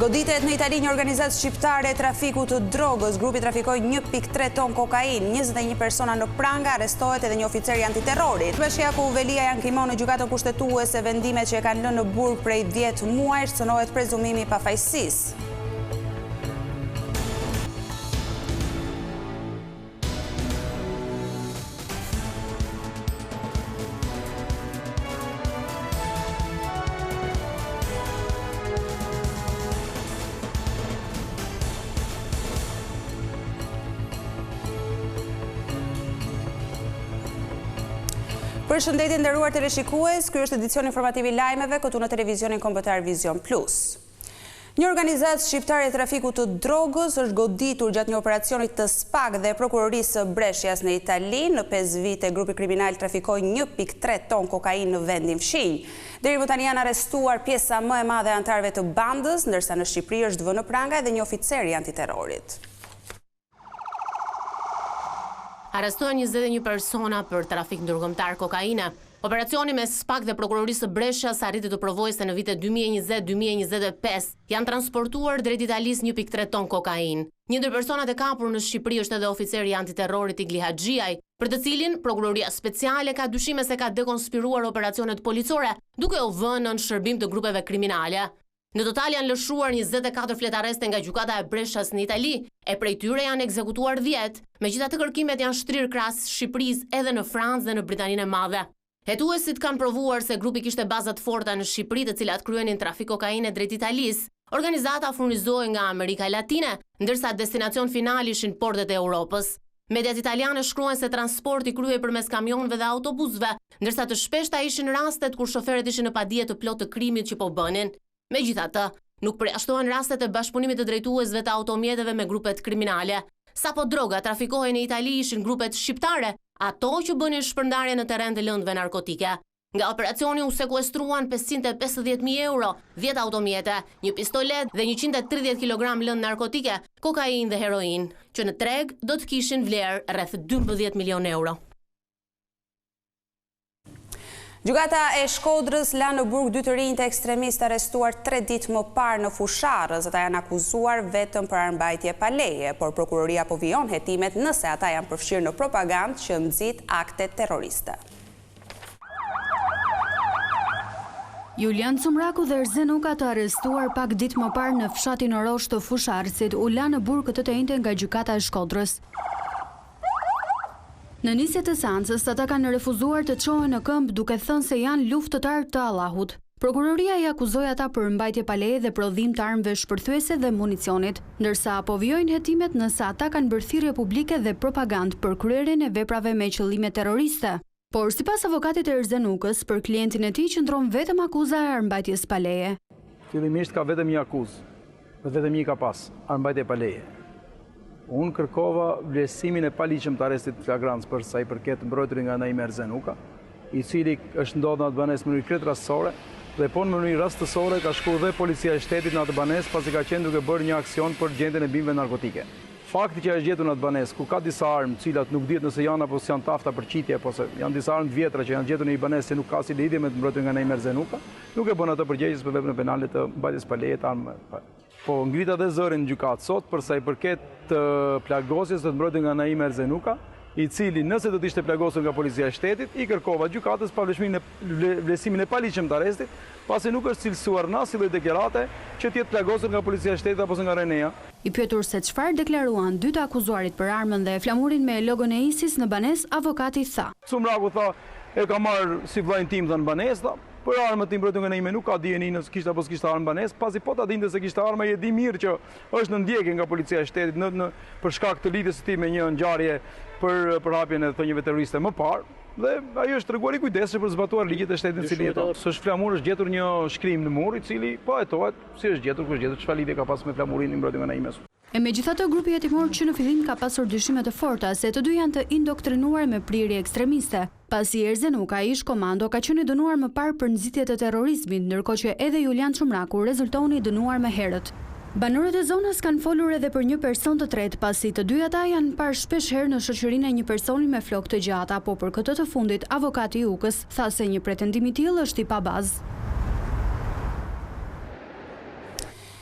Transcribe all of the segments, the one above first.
Goditet në Itali një organizatë shqiptare e trafikut të drogës. Grupi trafikoi 1.3 ton kokain, 21 persona në pranga, arrestohet edhe një oficer i antiterrorit. Bashkiaku Velia janë krimon në gjykatën kushtetuese vendimet që e kanë lënë në burg prej 10 muajsh, cënohet prezumimi pafajësisë. Përshëndetje nderuar teleshikues, ky është edicioni informativ i lajmeve këtu në televizionin kombëtar Vision Plus. Një organizatë shqiptare e trafikut të drogës është goditur gjatë një operacioni të SPAK dhe prokurorisë së Breshjas në Itali. Në 5 vite grupi kriminal trafikoi 1.3 ton kokain në vendin fshinj. Deri më tani janë arrestuar pjesa më e madhe e anëtarëve të bandës, ndërsa në Shqipëri është vënë në pranga edhe një oficer i antiterrorit. Arrestohen 21 persona për trafik ndërkombëtar kokaine. Operacioni me SPAK dhe prokurorisë së Breshjas arriti të provojë se në vitet 2020-2025 janë transportuar drejt Italisë 1.3 ton kokain. Një ndër personat e kapur në Shqipëri është edhe oficeri i antiterrorit Igli Haxhiaj, për të cilin prokuroria speciale ka dyshime se ka dekonspiruar operacionet policore, duke u vënë në shërbim të grupeve kriminale. Në total janë lëshuar 24 fletareste nga gjykata e Breshjas në Itali, e prej tyre janë ekzekutuar 10, megjithatë kërkimet janë shtrirë krahas Shqipërisë edhe në Francë dhe në Britaninë e Madhe. Hetuesit kanë provuar se grupi kishte baza të forta në Shqipëri të cilat kryenin trafik kokaine drejt Italisë. Organizata furnizohej nga Amerika Latine, ndërsa destinacion final ishin portet e Europës. Mediat italiane shkruajnë se transporti kryhej përmes kamionëve dhe autobusëve, ndërsa të shpeshta ishin rastet kur shoferët ishin në padije të plotë të krimit që po bënin. Megjithatë, nuk përjashtohen rastet e bashkëpunimit të drejtuesve të automjeteve me grupet kriminale. Sapo droga trafikohej në Itali ishin grupet shqiptare, ato që bënin shpërndarje në terren të lëndëve narkotike. Nga operacioni u sekuestruan 550.000 euro, 10 automjete, një pistolet dhe 130 kg lëndë narkotike, kokain dhe heroin, që në treg do të kishin vlerë rreth 12 milion euro. Gjykata e Shkodrës la në burg 2 të rinj të ekstremistë arrestuar 3 ditë më parë në Fusharës. Ata janë akuzuar vetëm për armbajtje pa leje, por prokuroria po vijon hetimet nëse ata janë përfshirë në propagandë që nxit akte terroriste. Julian Cumraku dhe Erzen Uka të arrestuar pak ditë më parë në fshatin Orosh të Fusharësit u la në burg këtë të njëjtën nga gjykata e Shkodrës. Në nisje të seancës, ata kanë refuzuar të çohen në këmbë duke thënë se janë luftëtar të Allahut. Prokuroria i akuzoi ata për mbajtje pa leje dhe prodhim të armëve shpërthyese dhe municionit, ndërsa po vijojnë hetimet nëse ata kanë bërë thirrje publike dhe propagandë për kryerjen e veprave me qëllime terroriste. Por sipas avokatit të Erzen Ukës, për klientin e tij qëndron vetëm akuza e armbajtjes pa leje. Fillimisht ka vetëm një akuzë, vetëm një ka pas, armbajtje pa leje. Unë kërkova vlerësimin e paligjshëm të arrestit flagrant për sa i përket mbrojtërit nga Naim Erzen Uka, i cili është ndodhur në atë banesë në mënyrë krejt rastësore dhe po në mënyrë rastësore ka shkuar dhe policia e shtetit në atë banesë pasi ka qenë duke bërë një aksion për gjendjen e bimëve narkotike. Fakti që është gjetur në atë banesë ku ka disa armë, të cilat nuk dihet nëse janë apo janë tafta për qitje, apo se janë disa armë të vjetra që janë gjetur në një banesë që nuk ka si lidhje me mbrojtjen nga Naim Erzen Uka, nuk e bën ato përgjegjës për veprën penale të mbajtjes pa leje të armëve. Po ngrita dhe zërin në gjykatë sot për sa i përket të plagosjes të mbrojtjes nga Naim Erzen Uka, i cili nëse do të ishte plagosur nga policia e shtetit, i kërkova gjykatës pa vlerësimin e paligjshëm të arrestit, pasi nuk është cilësuar në asnjë lloj deklarate që të jetë plagosur nga policia e shtetit apo nga RNA. I pyetur se çfarë deklaruan dy të akuzuarit për armën dhe flamurin me logon e ISIS në banesë, avokati tha. Cumraku tha, e ka marrë si vllajin tim në banesë, për armët tim mbrojtën nga Naimi nuk ka dijeni nëse kishte apo s'kishte armë banesë, pasi po ta dinte se kishte armë, e di mirë që është në ndjekje nga policia e shtetit për shkak të lidhjes së tij me një ngjarje për hapjen e thonjeve terroriste më parë. Dhe ajo është treguar i kujdesshëm për zbatuar ligjet e shtetit në cili jeton. S'është flamur, është gjetur një shkrim në mur i cili po hetohet si është gjetur, kush gjetur, çfarë lidhje ka pas me flamurin i mbrojtjes nga Naimi. E megjithatë, grupi hetimor që në fillim ka pasur dyshime të forta se të dy janë të indoktrinuar me prirje ekstremiste, pasi Erzen Uka, ish komando, ka qenë dënuar më parë për nxitje të terrorizmit, ndërkohë që edhe Julian Cumraku rezultoni dënuar me herët. Banorët e zonës kanë folur edhe për një person të tretë, pasi të dy ata janë parë shpesh herë në shoqërinë e një personi me flokë të gjata, po për këtë të fundit avokati i Ukës tha se një pretendim i tillë është i pabazë.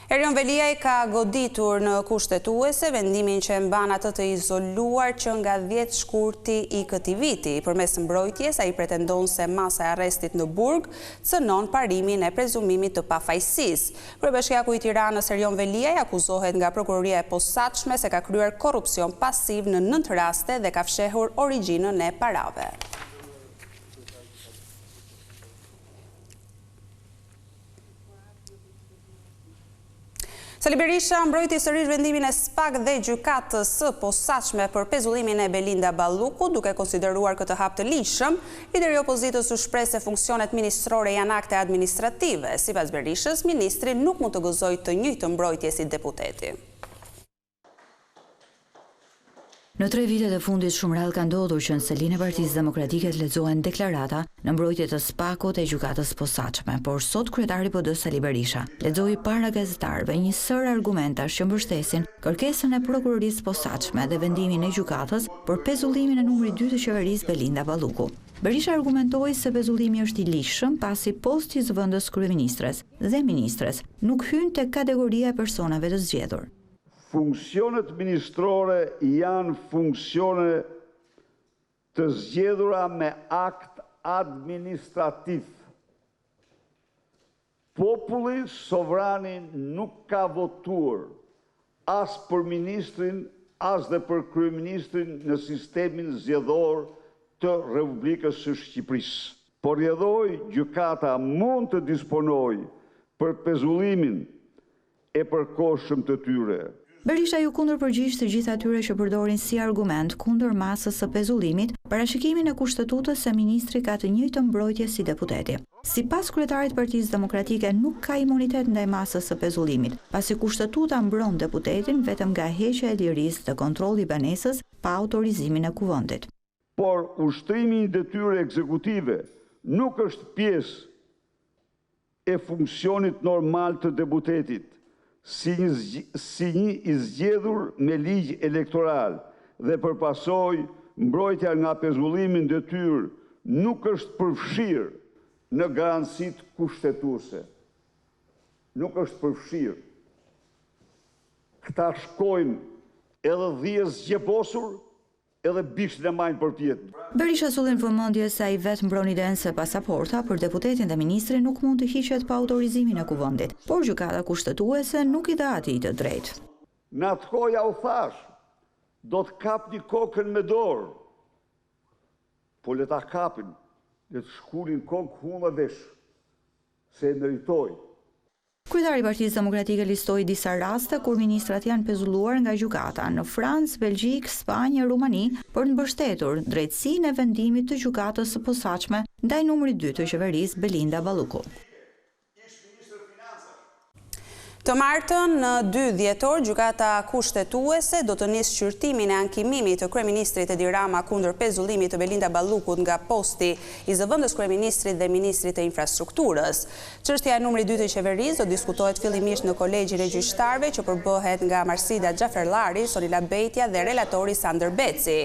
Erion Veliaj ka goditur në kushtetuese vendimin që mban atë të izoluar që nga 10 shkurti i këtij viti. Përmes mbrojtjes, ai pretendon se masa e arrestit në burg cënon parimin e prezumimit të pafajësisë. Kryebashkiaku i Tiranës Erion Veliaj akuzohet nga prokuroria e posaçme se ka kryer korrupsion pasiv në 9 raste dhe ka fshehur origjinën e parave. Sali Berisha mbrojti sërish vendimin e SPAK dhe gjykatës së posaçme për pezullimin e Belinda Ballukut, duke konsideruar këtë hap të ligjshëm. Lideri i opozitës u shpreh se funksionet ministrore janë akte administrative. Sipas Berishës, ministri nuk mund të gëzojë të njëjtën mbrojtje si deputeti. Në 3 vitet e fundit shumë rrallë ka ndodhur që në selinë e Partisë Demokratike të lexohen deklarata në mbrojtje të SPAK-ut e gjykatës posaçme, por sot kryetari PD Sali Berisha lexoi para gazetarëve një sër argumentash që mbështesin kërkesën e prokurorisë posaçme dhe vendimin e gjykatës për pezullimin e numrit 2 të qeverisë Belinda Balluku. Berisha argumentoi se pezullimi është i ligjshëm pasi posti i zëvendës kryeministres dhe ministres nuk hyn te kategoria e personave të zgjedhur. Funksionet ministrore janë funksione të zgjedhura me akt administrativ. Populli sovrani nuk ka votuar as për ministrin, as dhe për kryeministrin në sistemin zgjedhor të Republikës së Shqipërisë. Por edhe gjykata mund të disponojë për pezullimin e përkohshëm të tyre. Berisha ju kundërpërgjigj të gjithë atyre që përdorin si argument kundër masës së pezullimit parashikimin e kushtetutës se ministri ka të njëjtën mbrojtje si deputeti. Sipas kryetarit Partisë Demokratike nuk ka imunitet ndaj masës së pezullimit, pasi kushtetuta mbron deputetin vetëm nga heqja e lirisë dhe kontrolli i banesës pa autorizimin e kuvendit. Por ushtrimi i detyrë ekzekutive nuk është pjesë e funksionit normal të deputetit. Si një i zgjedhur me ligj elektoral dhe përpasoj mbrojtja nga pezullimi në detyrë nuk është përfshirë në garancitë kushtetuese. Nuk është përfshirë. Këta shkojnë edhe dhije zgjebosur edhe bishtin e majnë për pjetë. Berisha sollin vëmendje se ai vetë mbron idenë se pasaporta për deputetin dhe ministrin nuk mund të hiqet pa autorizimin e kuvendit, por gjykata kushtetuese nuk i dha atij të drejtë. Në atë kohë ja u thash, do të kapni kokën me dorë, po le ta kapin, le të shkulin kokë huma vesh, se e meritoj. Kryetari i Partisë Demokratike listoi disa raste kur ministrat janë pezulluar nga gjykata në Francë, Belgjik, Spanjë, Rumani për të mbështetur drejtësinë e vendimit të gjykatës së posaçme ndaj numrit 2 të qeverisë Belinda Balluku. Të martën në 2 dhjetor, gjykata kushtetuese do të nisë shqyrtimin e ankimimit të kryeministrit Edi Rama kundër pezullimit të Belinda Ballukut nga posti i zëvendës kryeministrit dhe ministrit të infrastrukturës. Çështja e numrit 2 të qeverisë do diskutohet fillimisht në kolegjin e gjyqtarëve që përbëhet nga Marsida Xhaferllari, Sonila Bejtja dhe relatori Sander Beci.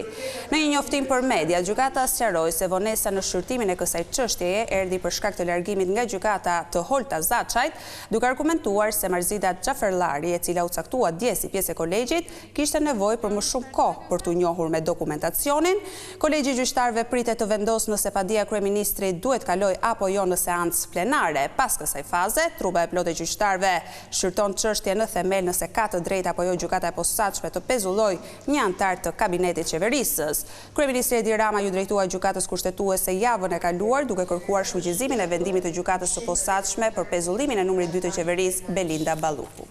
Në një njoftim për media, gjykata sqaroi se vonesa në shqyrtimin e kësaj çështjeje erdhi për shkak të largimit nga gjykata të Holta Zaçajt, duke argumentuar se Marsida Xhaferllari, e cila u caktua dje si pjesë e kolegjit, kishte nevojë për më shumë kohë për t'u njohur me dokumentacionin. Kolegji i gjyqtarëve pritet të vendosë nëse padia kryeministrit duhet kaloj apo jo në seancë plenare. Pas kësaj faze, trupa e plotë e gjyqtarëve shqyrton çështjen në themel nëse ka të drejtë apo jo gjykata e posaçme të pezullojë një antar të kabinetit qeverisës. Kryeministri Edi Rama ju drejtua gjykatës kushtetuese javën e kaluar duke kërkuar shfuqizimin e vendimit të gjykatës së posaçme për pezullimin e numrit 2 të qeverisë Belinda Balluku.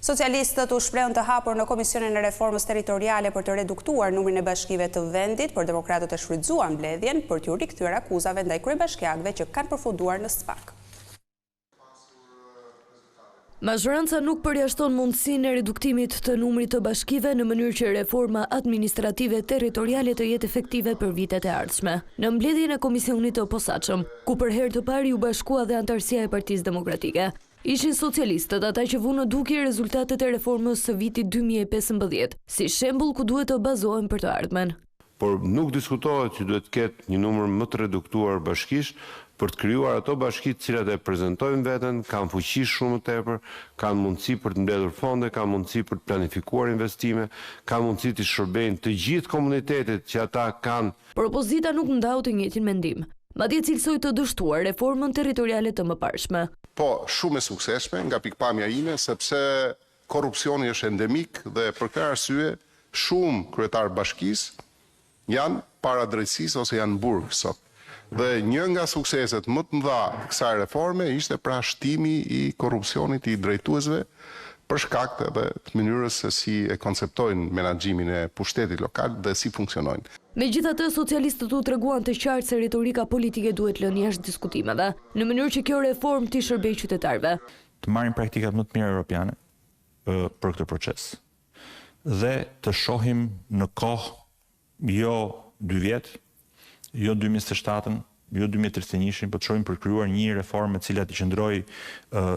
Socialistët u shprehën të hapur në Komisionin e Reformës Territoriale për të reduktuar numrin e bashkive të vendit, por demokratët e shfrytzuan mbledhjen për t'u rikthyer akuzave ndaj kryebashkiakëve që kanë përfunduar në SPAK. Mazhoranca nuk përjashton mundësinë e reduktimit të numrit të bashkive në mënyrë që reforma administrative territoriale të jetë efektive për vitet e ardhshme. Në mbledhjen e Komisionit të posaçëm, ku për herë të parë u bashkua dhe antarësia e Partisë Demokratike, ishin socialistët ata që vunë në dukje rezultatet e reformës së vitit 2015, si shembull ku duhet të bazohen për të ardhmen. por nuk diskutohet që duhet të ketë një numër më të reduktuar bashkish për të krijuar ato bashki të cilat e prezantojnë veten, kanë fuqi shumë të tepër, kanë mundësi për të mbledhur fonde, kanë mundësi për të planifikuar investime, kanë mundësi të shërbejnë të gjithë komunitetet që ata kanë. Por opozita nuk ndau të njëjtin mendim. Madje cilësoi të dështuar reformën territoriale të mëparshme. Po, shumë e suksesshme nga pikpamja ime, sepse korrupsioni është endemik dhe për këtë arsye shumë kryetarë bashkisë janë para drejtësisë ose janë burg sot. Dhe një nga sukseset më të mëdha kësaj reforme ishte pra shtimi i korrupsionit i drejtuesve për shkak të mënyrës se si e konceptojnë menaxhimin e pushtetit lokal dhe si funksionojnë. Megjithatë, socialistët u treguan të qartë se retorika politike duhet lënë jashtë diskutimeve, në mënyrë që kjo reformë të shërbejë qytetarëve. Të marrin praktikat më të mira europiane për këtë proces dhe të shohim në kohë jo 2 vjet, jo 2027, jo 2031, po të shohim për krijuar një reformë e cila të qëndrojë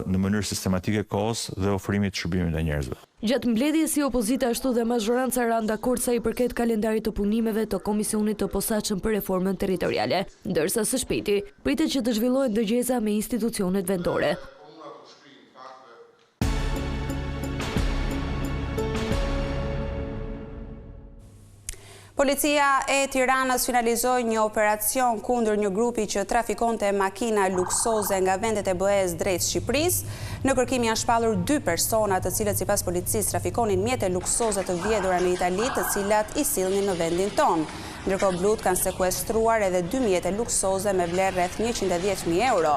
në mënyrë sistematike kohës dhe ofrimit të shërbimit të njerëzve. Gjatë mbledhjes si opozita ashtu dhe mazhoranca ranë dakord sa i përket kalendarit të punimeve të komisionit të posaçëm për reformën territoriale, ndërsa së shpejti pritet që të zhvillohen dëgjesa me institucionet vendore. Policia e Tiranës finalizoi një operacion kundër një grupi që trafikonte makina luksoze nga vendet e BE-s drejt Shqipërisë. Në kërkim janë shpallur 2 persona, të cilët sipas policisë trafikonin mjete luksoze të vjedhura në Itali, të cilat i sillnin në vendin tonë. Ndërkohë blut kanë sekuestruar edhe 2 mjete luksoze me vlerë rreth 110.000 euro.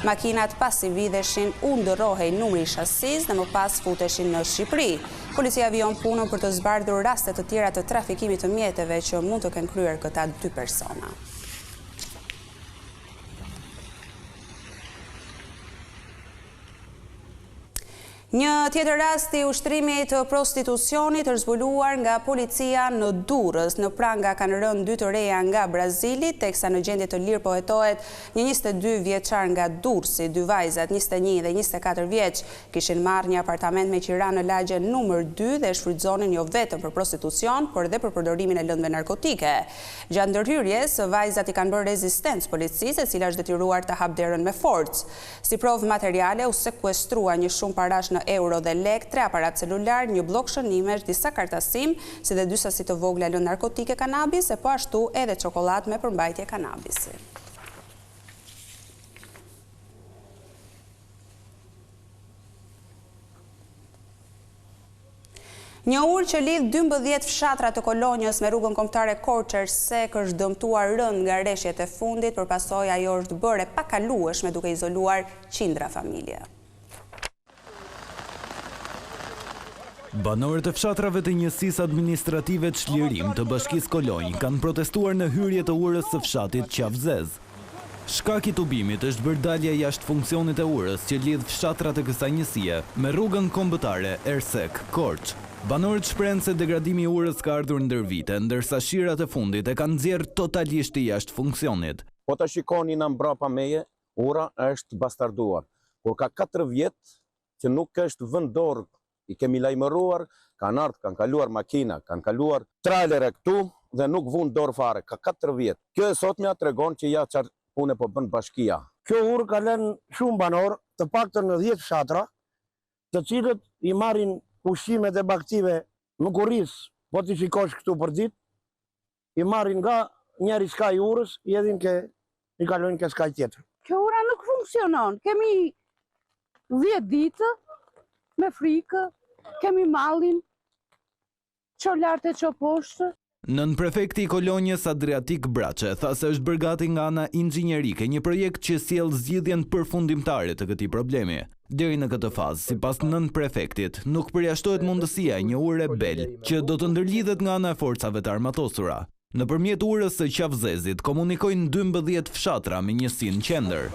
Makinat pasi vidheshin u ndërrohej numri i shasis dhe më pas futeshin në Shqipëri. Policia vijon punën për të zbardhur raste të tjera të trafikimit të mjeteve që mund të kenë kryer këta 2 persona. Një tjetër rast i ushtrimit të prostitucionit është zbuluar nga policia në Durrës. Në pranga kanë rënë 2 të reja nga Brazili, teksa në gjendje të lirë po hetohet një 22 vjeçar nga Durrësi. 2 vajzat, 21 dhe 24 vjeç, kishin marrë një apartament me qira në lagjen numër 2 dhe shfrytëzonin jo vetëm për prostitucion, por dhe për përdorimin e lëndëve narkotike. Gjatë ndërhyrjes, vajzat i kanë bërë rezistencë policisë, e cila është detyruar të hap derën me forcë. Si provë materiale u sekuestrua një shumë parash në euro dhe lek, 3 aparat celular, një blok shënimesh, disa kartasim, si dhe 2 sasi të vogla lëndë narkotike kanabis, e po ashtu edhe çokoladë me përmbajtje kanabisi. Një urë që lidh 12 fshatra të kolonjës me rrugën kombëtare Korçër-Sek është dëmtuar rënd nga rreshjet e fundit, për pasojë ajo është bërë e pakalueshme duke izoluar qindra familje. Banorët e fshatrave të njësisë administrative të Çlirim të Bashkisë Kolonjë kanë protestuar në hyrje të urës së fshatit Qafzez. Shkaki i tubimit është bërë dalja jashtë funksionit e urës që lidh fshatrat e kësaj njësie me rrugën kombëtare Ersek-Korçë. Banorët shprehen se degradimi i urës ka ardhur ndër vite, ndërsa shirat e fundit e kanë nxjerrë totalisht jashtë funksionit. Po ta shikoni në mbrapa meje, ura është bastarduar. Por ka 4 vjet që nuk është vënë dorë. I kemi lajmëruar, kanë ardhur, kanë kaluar makina, kanë kaluar trailere këtu dhe nuk vun dorë fare, ka 4 vjet. Kjo e sotmja tregon që ja çfarë pune po bën bashkia. Kjo urë ka lënë shumë banor, të paktën në 10 fshatra, të cilët i marrin ushqimet e baktive nuk u rris, po ti shikosh këtu për ditë, i marrin nga njëri skaj urës, i edhin i kalojnë ke skaj tjetër. Kjo ura nuk funksionon, kemi 10 ditë me frikë, kemi mallin, ço lartë ço poshtë. Nën prefekti i Kolonjës Adriatik Braçe tha se është bërë gati nga ana inxhinierike një projekt që sjell zgjidhjen përfundimtare të këtij problemi. Deri në këtë fazë, sipas nën prefektit, nuk përjashtohet mundësia e një ure bel që do të ndërlidhet nga ana e forcave të armatosura. Nëpërmjet urës së Qafzezit komunikojnë 12 fshatra me njësinë qendër.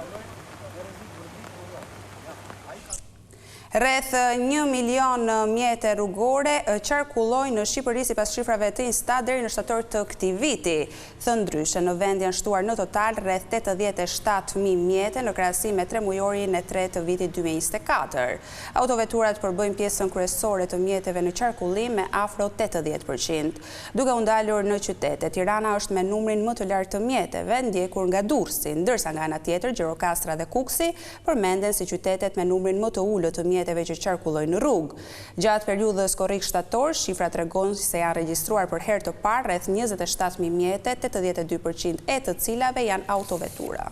Rreth 1 milion mjete rrugore qarkullojnë në Shqipëri sipas shifrave të Instat deri në shtator të këtij viti. Thënë ndryshe, në vend janë shtuar në total rreth 87.000 mjete në krahasim me 3 mujorin e 3 të vitit 2024. Autoveturat përbëjnë pjesën kryesore të mjeteve në qarkullim me afro 80%. Duke u ndalur në qytete, Tirana është me numrin më të lartë të mjeteve, ndjekur nga Durrësi, ndërsa nga ana tjetër Gjirokastra dhe Kuksi përmenden si qytetet me numrin më të ulët të mjeteve që qarkullojnë në rrugë. Gjatë periudhës korrik shtator, shifra tregojnë se janë regjistruar për herë të parë rreth 27.000 mjete, 82% e të cilave janë autovetura.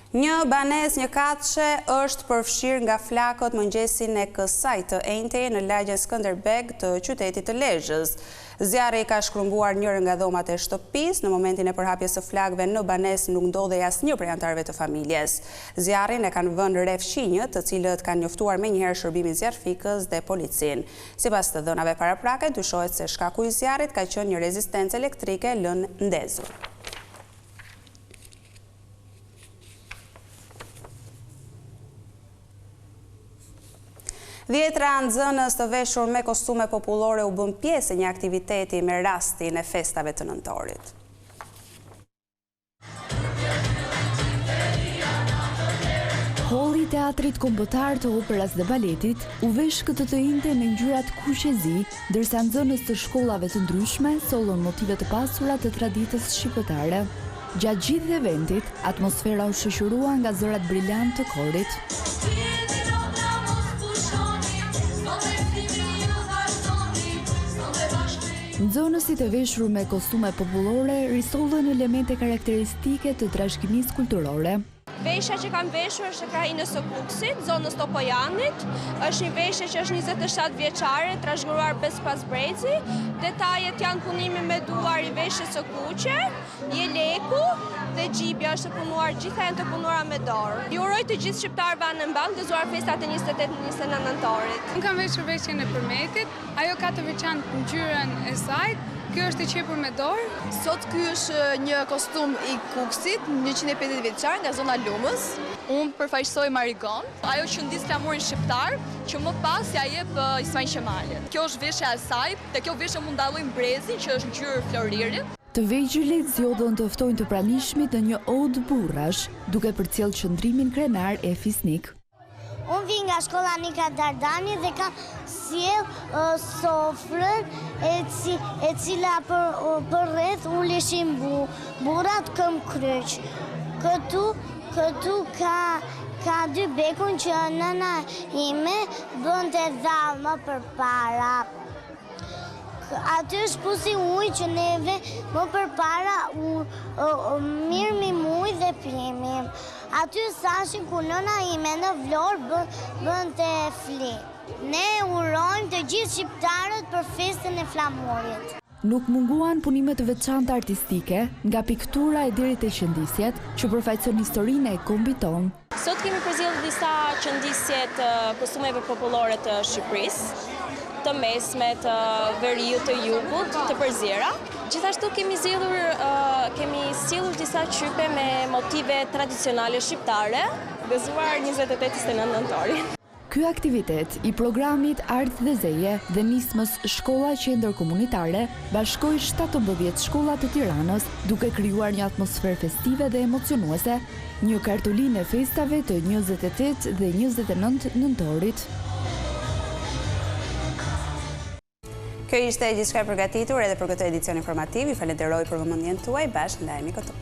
Një banes një katëshe është përfshirë nga flakët mëngjesin e kësaj të enjtej në lagjen Skënderbeg të qytetit të Lezhës. Zjarri ka shkrumbuar njërë nga dhomat e shtëpisë, në momentin e përhapjes së flakëve në banes nuk ndodhej asnjë prej anëtarëve të familjes. Zjarrin e kanë vënë re fqinjët, të cilët kanë njoftuar menjëherë shërbimin zjarrfikës dhe policinë. Sipas të dhënave paraprake, dyshohet se shkaku i zjarrit ka qenë një rezistencë elektrike lënë ndezur. Dhjetra nxënës të veshur me kostume popullore u bën pjesë e një aktiviteti me rastin e festave të nëntorit. Holli i teatrit kombëtar të operas dhe baletit u vesh këtë të njëjtë me ngjyrat kushezi, ndërsa nxënës të shkollave të ndryshme sollën motive të pasura të traditës shqiptare. Gjatë gjithë eventit, atmosfera u shoqërua nga zërat briljantë të korit. Nxënësit e veshur me kostume popullore risollën elemente karakteristike të trashëgimisë kulturore. Veshja që kam veshur është e krahinës së Kuksit, zonës Topojanit. Është një veshje që është 27 vjeçare, trashëguar bespas brezi. Detajet janë punimi me duar i veshjes së kuqe, jeleku dhe xhibja është punuar, gjitha janë të punuara me dorë. Ju uroj të gjithë shqiptarëve anë mban gëzuar festat e 28-29 nëntorit. Unë kam veshur veshjen e përmetit, ajo ka të veçantë ngjyrën e saj. Kjo është e qepur me dorë. Sot ky është një kostum i Kuksit, 150 vjeçar nga zona Lumës. Unë përfaqësoj Marigon, ajo që ndis glamurin shqiptar, që më pas ja jep Ismail Qemalit. Kjo është veshja e saj, te kjo veshje mund dallojmë brezin që është ngjyrë floriri. Të vegjëlit zgjodhën të ftojnë të pranishmit në një odë burrash, duke përcjellë qëndrimin krenar e fisnik. Unë vi nga shkolla Nika Dardani dhe kam sjell sofrën e cila për rreth uleshin burrat këm kryq. Këtu ka dy bekun që nëna ime bënte dhallë më përpara. Aty është pusi ujë që neve më përpara mirëmim ujë dhe pimim. Aty sashin ku nëna ime në Vlorë bënte fli. Ne urojmë të gjithë shqiptarët për festën e flamurit. Nuk munguan punimet të veçanta artistike, nga piktura e deri te qëndisjet, që përfaqëson historinë e kombit ton. Sot kemi përzgjedhur disa qëndisje të kostumeve popullore të Shqipërisë, të mesme, të veriut, të jugut, të përzjera. Gjithashtu kemi sjellur disa qype me motive tradicionale shqiptare, gëzuar 28-29 nëntorit. Ky aktivitet i programit Art dhe Zeje dhe nismës Shkolla Qendër Komunitare bashkoi 17 shkolla të Tiranës, duke krijuar një atmosferë festive dhe emocionuese, një kartolinë e festave të 28 dhe 29 nëntorit. Kjo ishte gjithçka e përgatitur edhe për këtë edicion informativ. Ju falenderoj për vëmendjen tuaj. Bashkë ndajemi këtu.